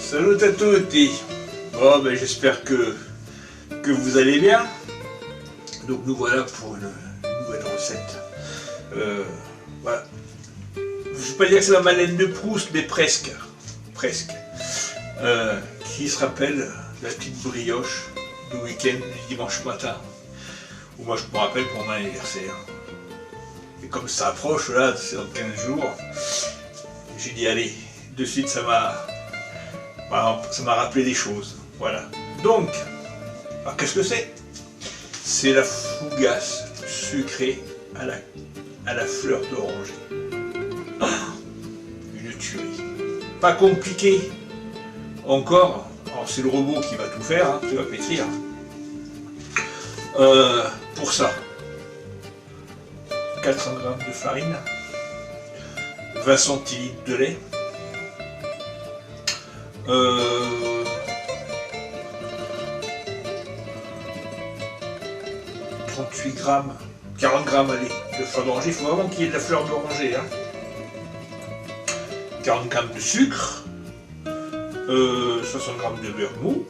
Salut à tutti. Bon, ben, j'espère que vous allez bien. Donc nous voilà pour une nouvelle recette. Voilà. Je ne vais pas dire que c'est la Madeleine de Proust, mais presque. Presque. Qui se rappelle la petite brioche du week-end du dimanche matin. Où moi je me rappelle pour mon anniversaire. Et comme ça approche, là, c'est dans 15 jours, j'ai dit allez, de suite ça m'a rappelé des choses. Voilà. Donc, alors qu'est-ce que c'est? C'est la fougasse sucrée à la fleur d'oranger. Oh, une tuerie. Pas compliqué. Encore, alors c'est le robot qui va tout faire, hein, qui va pétrir. Pour ça, 400 g de farine, 20 centilitres de lait, 38 grammes, 40 grammes allez, de fleur d'oranger. Il faut vraiment qu'il y ait de la fleur d'oranger. Hein. 40 grammes de sucre, 60 grammes de beurre mou,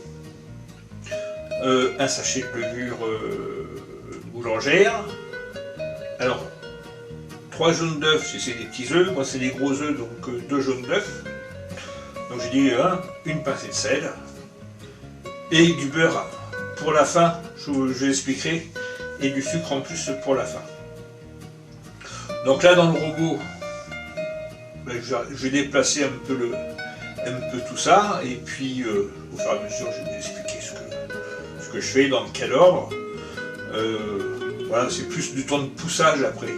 un sachet de levure boulangère. Alors, 3 jaunes d'œufs si c'est des petits œufs, moi c'est des gros œufs, donc 2 jaunes d'œufs. Donc j'ai dit une pincée de sel et du beurre pour la fin, je l'expliquerai, et du sucre en plus pour la fin. Donc là dans le robot, ben, je vais déplacer un peu tout ça, et puis au fur et à mesure je vais expliquer ce que je fais, dans quel ordre. Voilà, c'est plus du temps de poussage après.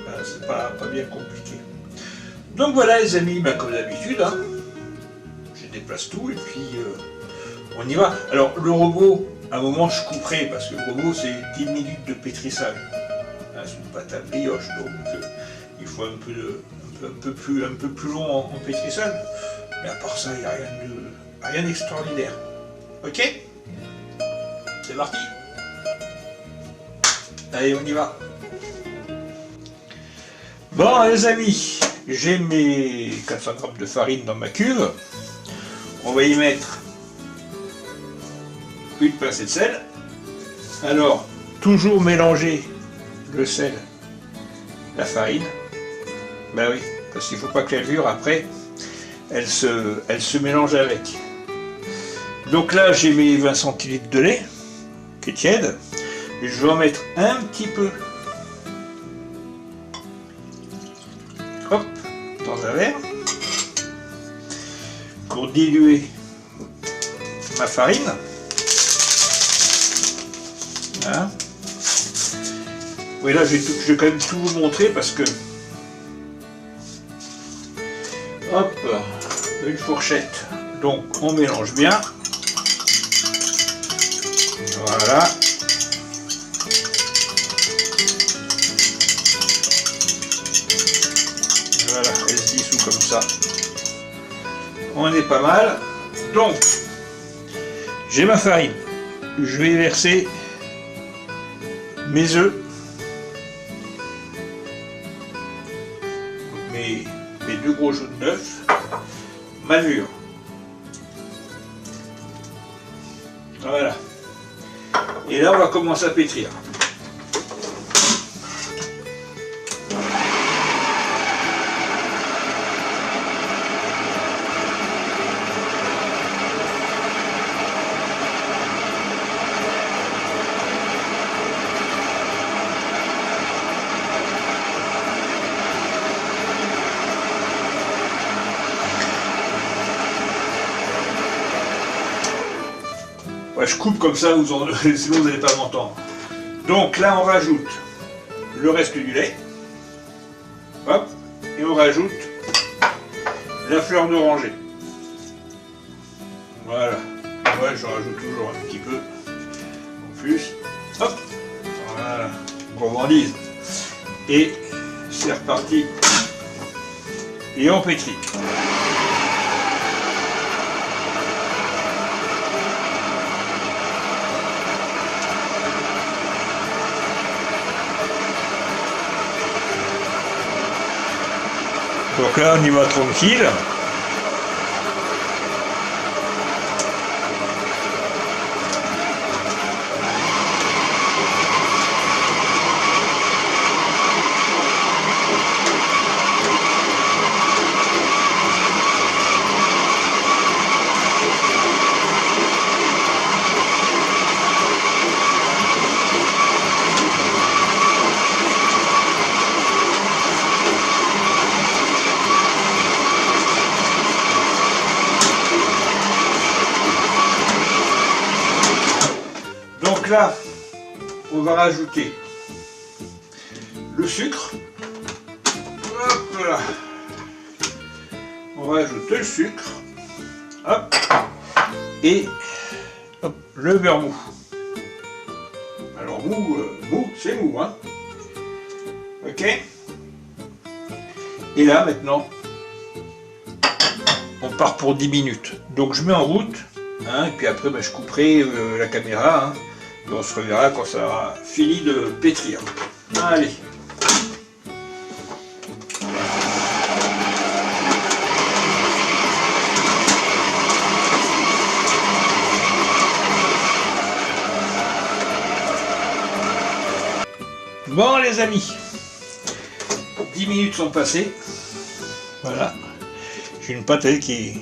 Voilà, c'est pas bien compliqué. Donc voilà les amis, ben, comme d'habitude, hein, je déplace tout et puis on y va. Alors le robot, à un moment je couperai parce que le robot c'est 10 minutes de pétrissage. Hein, c'est une pâte à brioche, donc il faut un peu plus long en pétrissage. Mais à part ça, il n'y a rien d'extraordinaire. Ok? C'est parti? Allez, on y va. Bon les amis, j'ai mes 400 g de farine dans ma cuve. On va y mettre une pincée de sel. Alors, toujours mélanger le sel, la farine. Ben oui, parce qu'il ne faut pas que la levure après, elle se mélange avec. Donc là, j'ai mes 20 centilitres de lait, qui est tiède. Et je vais en mettre un petit peu. Hop, dans un verre. Pour diluer ma farine. Voilà. Oui, là, je vais quand même tout vous montrer parce que... Hop, une fourchette. Donc, on mélange bien. Voilà. Voilà, elle se dissout comme ça. On est pas mal. Donc, j'ai ma farine. Je vais verser mes œufs. Mes 2 gros jaunes d'œufs. Ma levure. Voilà. Et là, on va commencer à pétrir. Ouais, je coupe comme ça, sinon vous n'allez pas m'entendre. Donc là, on rajoute le reste du lait. Hop, et on rajoute la fleur d'oranger. Voilà. Ouais, j'en rajoute toujours un petit peu. En plus. Hop. Voilà. Gourmandise. Et c'est reparti. Et on pétrit. Donc là, on y va tranquille. là, on va rajouter le sucre. Hop là. On rajoute le sucre. Hop. Et hop, le beurre mou. Alors mou, c'est mou, hein. Ok. Et là maintenant, on part pour 10 minutes. Donc je mets en route, hein, et puis après ben, je couperai la caméra, hein, et on se reverra quand ça aura fini de pétrir. Allez. Bon les amis, 10 minutes sont passées. Voilà. J'ai une pâte qui est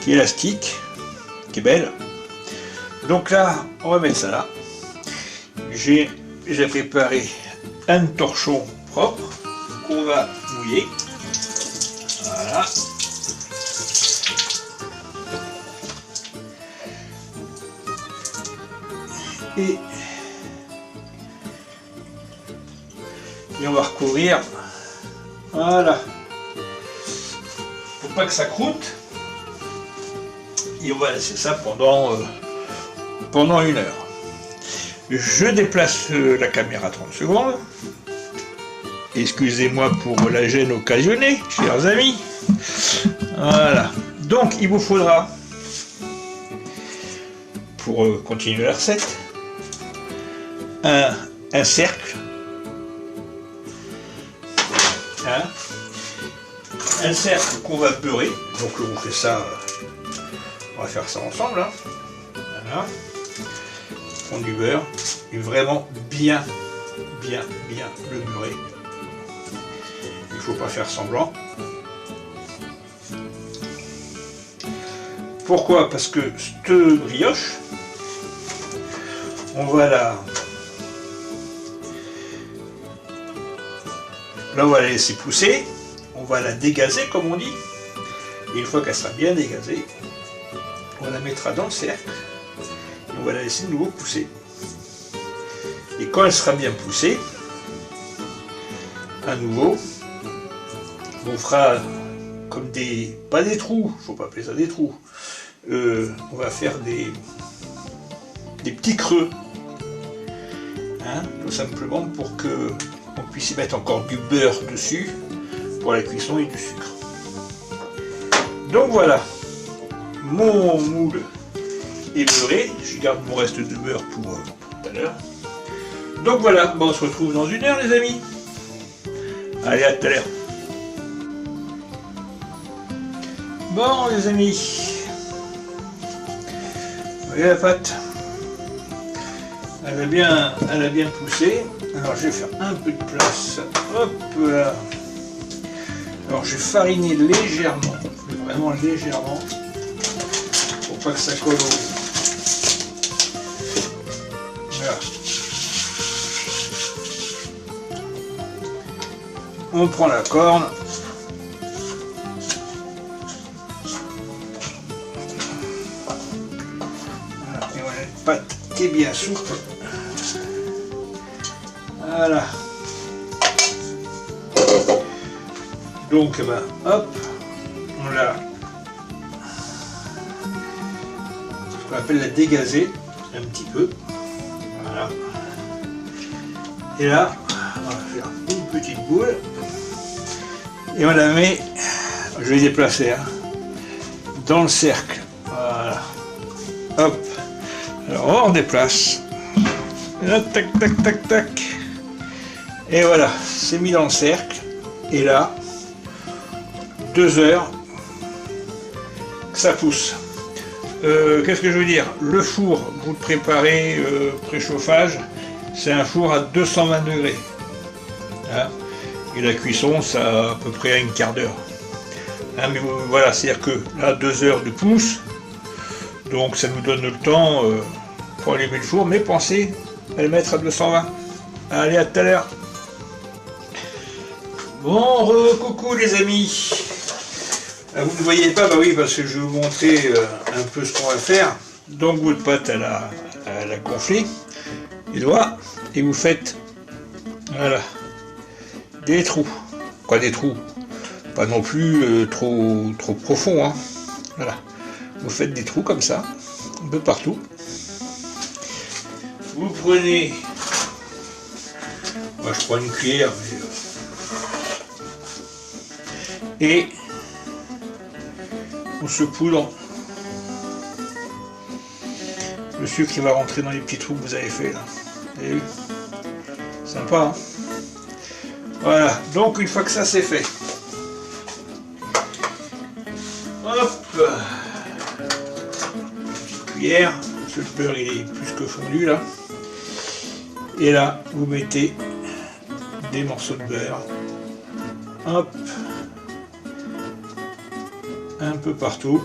élastique, qui est belle. Donc là, on va mettre ça là. J'ai préparé un torchon propre qu'on va mouiller. Voilà. Et on va recouvrir. Voilà. Faut pas que ça croûte. Et on va laisser ça pendant 1 heure. Je déplace la caméra 30 secondes. Excusez-moi pour la gêne occasionnée, chers amis. Voilà. Donc il vous faudra, pour continuer la recette, un cercle. Hein, un cercle qu'on va beurrer. Donc on fait ça, on va faire ça ensemble. Hein. Voilà. On prend du beurre et vraiment bien le beurrer. Il ne faut pas faire semblant. Pourquoi? Parce que cette brioche, on va là, on va la laisser pousser, on va la dégazer comme on dit, et une fois qu'elle sera bien dégazée, on la mettra dans le cercle, et on va la laisser de nouveau pousser. Et quand elle sera bien poussée, à nouveau, on fera comme pas des trous, faut pas appeler ça des trous, on va faire des petits creux, hein, tout simplement pour que on puisse y mettre encore du beurre dessus pour la cuisson et du sucre. Donc voilà, mon moule est beurré. Je garde mon reste de beurre pour tout à l'heure. Donc voilà, bon, on se retrouve dans 1 heure les amis. Allez, à tout à l'heure. Bon les amis, voyez la pâte, elle a bien poussé. Alors je vais faire un peu de place, hop là. Alors je vais fariner légèrement, vraiment légèrement, pour pas que ça colle au... Voilà. On prend la corne. Voilà, et on a une pâte qui est bien souple. Voilà. Donc, ben, hop, on l'a, ce qu'on appelle la dégazer, un petit peu. Voilà. Et là, on va faire une petite boule. Et on la met, je vais déplacer, hein, dans le cercle. Voilà. Hop. Alors, on déplace. Là, tac, tac, tac, tac. Et voilà, c'est mis dans le cercle. Et là, 2 heures, que ça pousse. Qu'est-ce que je veux dire? Le four, vous le préparez préchauffage, c'est un four à 220 degrés. Hein, et la cuisson, ça à peu près à une quart d'heure. Hein, mais voilà, c'est-à-dire que là, 2 heures de pouce, donc ça nous donne le temps pour allumer le four, mais pensez à le mettre à 220. Allez, à tout à l'heure. Bon, coucou les amis. Vous ne voyez pas, bah oui, parce que je vais vous montrer un peu ce qu'on va faire. Donc votre pâte, elle a à la gonfler, les doigts, et vous faites, voilà, des trous. Quoi, des trous? Pas non plus trop profond, hein. Voilà. Vous faites des trous comme ça, un peu partout. Vous prenez, moi je prends une cuillère, et on se poudre le sucre qui va rentrer dans les petits trous que vous avez fait là. Vous avez vu? Sympa, hein? Voilà, donc une fois que ça c'est fait, hop, petite cuillère, parce que le beurre il est plus que fondu là, et là vous mettez des morceaux de beurre, hop, un peu partout.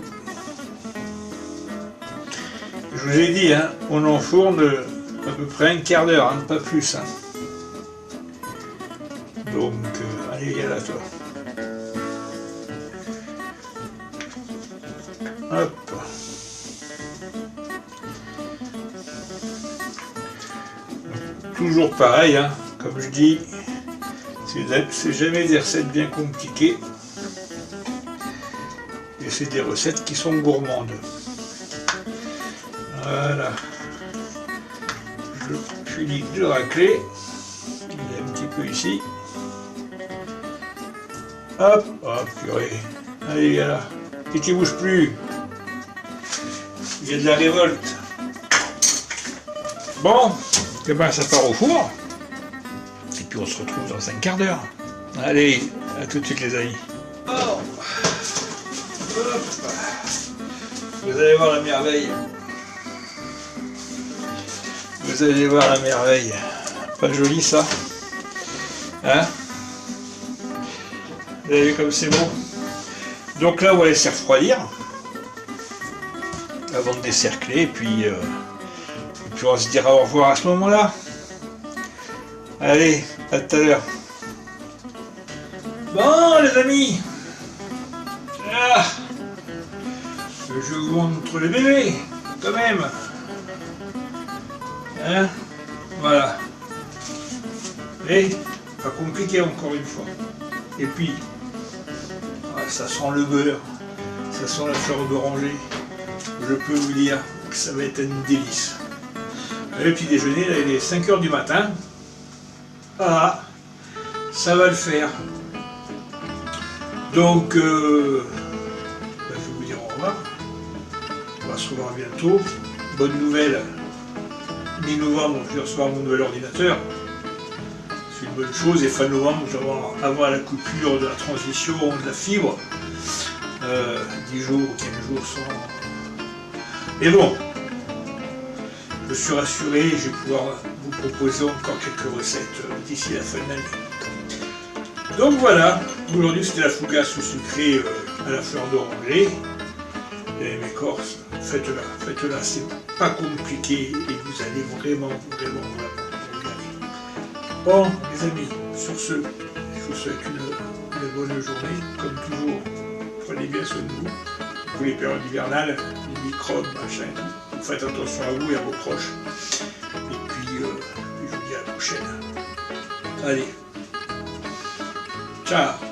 Je vous ai dit, hein, on enfourne à peu près un quart d'heure, hein, pas plus. Hein. Donc, allez, viens là, toi. Hop. Toujours pareil, hein, comme je dis, c'est jamais des recettes bien compliquées. Et c'est des recettes qui sont gourmandes. Voilà. Je finis de racler. Il y a un petit peu ici. Hop, hop, purée. Allez, viens là. Et tu bouges plus. Il y a de la révolte. Bon, et ben ça part au four. Et puis on se retrouve dans un quart d'heure. Allez, à tout de suite les amis. Oh. Hop. Vous allez voir la merveille. Vous allez voir la merveille. Pas joli ça? Hein? Vous avez vu comme c'est beau? Donc là on va laisser refroidir avant de décercler et puis on se dira au revoir à ce moment-là. Allez, à tout à l'heure. Bon les amis, ah, je vous montre le bébé quand même. Hein, voilà. Et pas compliqué encore une fois. Et puis, ça sent le beurre, ça sent la fleur d'oranger. Je peux vous dire que ça va être un délice. Le petit déjeuner, là, il est 5 h du matin. Ah, ça va le faire. Donc, je vais vous dire au revoir. On va se revoir bientôt. Bonne nouvelle. Mi-novembre, je vais recevoir mon nouvel ordinateur. C'est une bonne chose. Et fin novembre, je vais avoir la coupure de la transmission de la fibre. 10 jours, 15 jours sans... Mais bon, je suis rassuré, je vais pouvoir vous proposer encore quelques recettes d'ici la fin de l'année. Donc voilà, aujourd'hui c'était la fougasse sucrée à la fleur d'oranger. Et mes Corses, faites-la, c'est pas compliqué et vous allez vraiment vous regarder. Bon les amis, sur ce, je vous souhaite une bonne journée, comme toujours, prenez bien soin de vous. Pour les périodes hivernales, les microbes, machin, faites attention à vous et à vos proches. Et puis je vous dis à la prochaine. Allez, ciao.